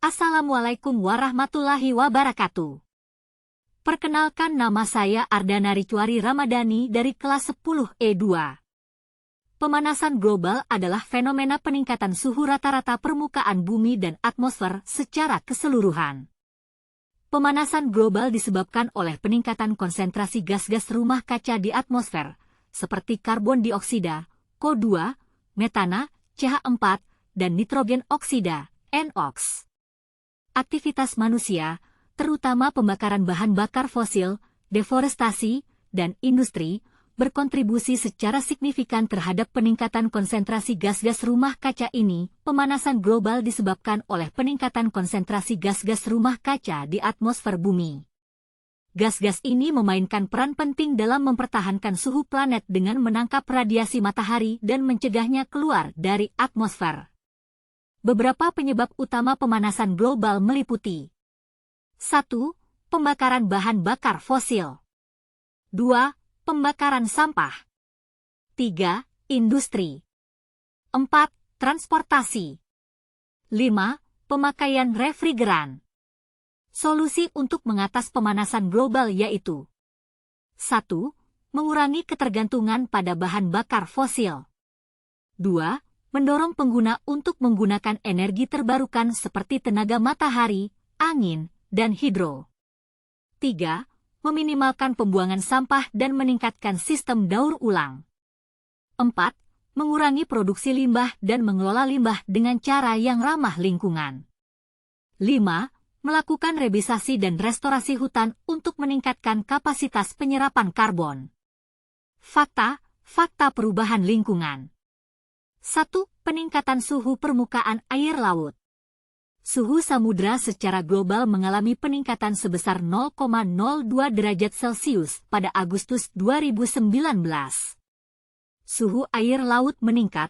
Assalamualaikum warahmatullahi wabarakatuh. Perkenalkan, nama saya Ardana Ricuari Ramadhani dari kelas 10 E2. Pemanasan global adalah fenomena peningkatan suhu rata-rata permukaan bumi dan atmosfer secara keseluruhan. Pemanasan global disebabkan oleh peningkatan konsentrasi gas-gas rumah kaca di atmosfer, seperti karbon dioksida, CO2, metana, CH4, dan nitrogen oksida, NOx. Aktivitas manusia, terutama pembakaran bahan bakar fosil, deforestasi, dan industri, berkontribusi secara signifikan terhadap peningkatan konsentrasi gas-gas rumah kaca ini. Pemanasan global disebabkan oleh peningkatan konsentrasi gas-gas rumah kaca di atmosfer bumi. Gas-gas ini memainkan peran penting dalam mempertahankan suhu planet dengan menangkap radiasi matahari dan mencegahnya keluar dari atmosfer. Beberapa penyebab utama pemanasan global meliputi 1. Pembakaran bahan bakar fosil. 2. Pembakaran sampah. 3. Industri. 4. Transportasi. 5. Pemakaian refrigeran. Solusi untuk mengatasi pemanasan global yaitu 1. Mengurangi ketergantungan pada bahan bakar fosil. 2. Mendorong pengguna untuk menggunakan energi terbarukan seperti tenaga matahari, angin, dan hidro. 3. Meminimalkan pembuangan sampah dan meningkatkan sistem daur ulang. 4. Mengurangi produksi limbah dan mengelola limbah dengan cara yang ramah lingkungan. 5. Melakukan rebisasi dan restorasi hutan untuk meningkatkan kapasitas penyerapan karbon. Fakta perubahan lingkungan. 1. Peningkatan suhu permukaan air laut. Suhu samudra secara global mengalami peningkatan sebesar 0,02 derajat Celcius pada Agustus 2019. Suhu air laut meningkat.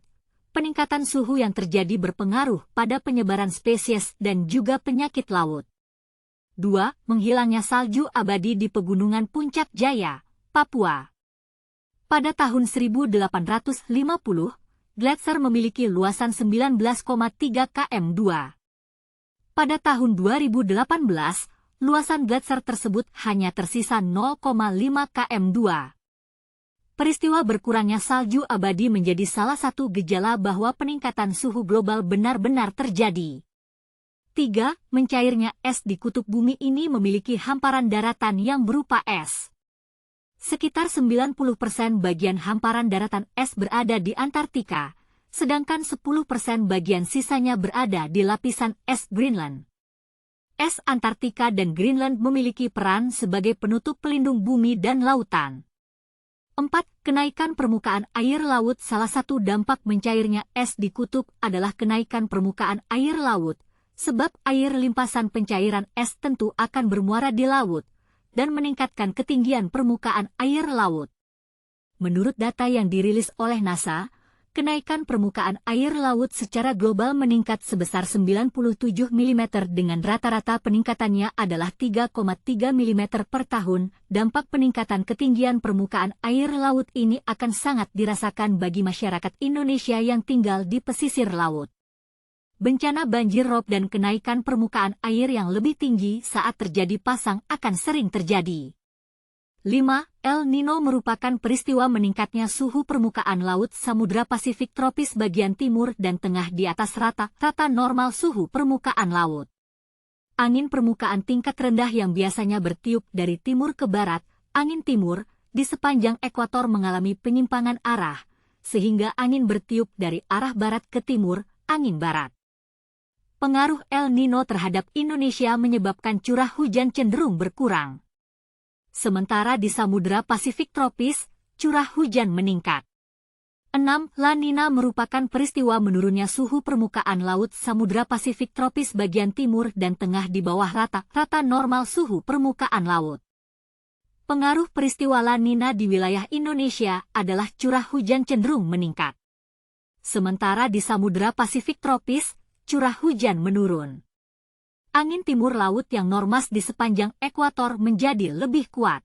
Peningkatan suhu yang terjadi berpengaruh pada penyebaran spesies dan juga penyakit laut. 2. Menghilangnya salju abadi di Pegunungan Puncak Jaya, Papua. Pada tahun 1850, gletser memiliki luasan 19,3 km2. Pada tahun 2018, luasan gletser tersebut hanya tersisa 0,5 km2. Peristiwa berkurangnya salju abadi menjadi salah satu gejala bahwa peningkatan suhu global benar-benar terjadi. 3. Mencairnya es di kutub bumi ini memiliki hamparan daratan yang berupa es. Sekitar 90% bagian hamparan daratan es berada di Antartika, sedangkan 10% bagian sisanya berada di lapisan es Greenland. Es Antartika dan Greenland memiliki peran sebagai penutup pelindung bumi dan lautan. 4. Kenaikan permukaan air laut. Salah satu dampak mencairnya es di kutub adalah kenaikan permukaan air laut, sebab air limpasan pencairan es tentu akan bermuara di laut dan meningkatkan ketinggian permukaan air laut. Menurut data yang dirilis oleh NASA, kenaikan permukaan air laut secara global meningkat sebesar 97 mm dengan rata-rata peningkatannya adalah 3,3 mm per tahun. Dampak peningkatan ketinggian permukaan air laut ini akan sangat dirasakan bagi masyarakat Indonesia yang tinggal di pesisir laut. Bencana banjir rob dan kenaikan permukaan air yang lebih tinggi saat terjadi pasang akan sering terjadi. 5. El Nino merupakan peristiwa meningkatnya suhu permukaan laut Samudra Pasifik tropis bagian timur dan tengah di atas rata-rata normal suhu permukaan laut. Angin permukaan tingkat rendah yang biasanya bertiup dari timur ke barat, angin timur, di sepanjang ekuator mengalami penyimpangan arah, sehingga angin bertiup dari arah barat ke timur, angin barat. Pengaruh El Nino terhadap Indonesia menyebabkan curah hujan cenderung berkurang. Sementara di Samudra Pasifik tropis, curah hujan meningkat. 6. La Nina merupakan peristiwa menurunnya suhu permukaan laut Samudra Pasifik tropis bagian timur dan tengah di bawah rata-rata normal suhu permukaan laut. Pengaruh peristiwa La Nina di wilayah Indonesia adalah curah hujan cenderung meningkat. Sementara di Samudra Pasifik tropis, curah hujan menurun. Angin timur laut yang normas di sepanjang ekuator menjadi lebih kuat.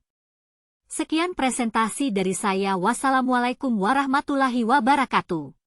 Sekian presentasi dari saya. Wassalamualaikum warahmatullahi wabarakatuh.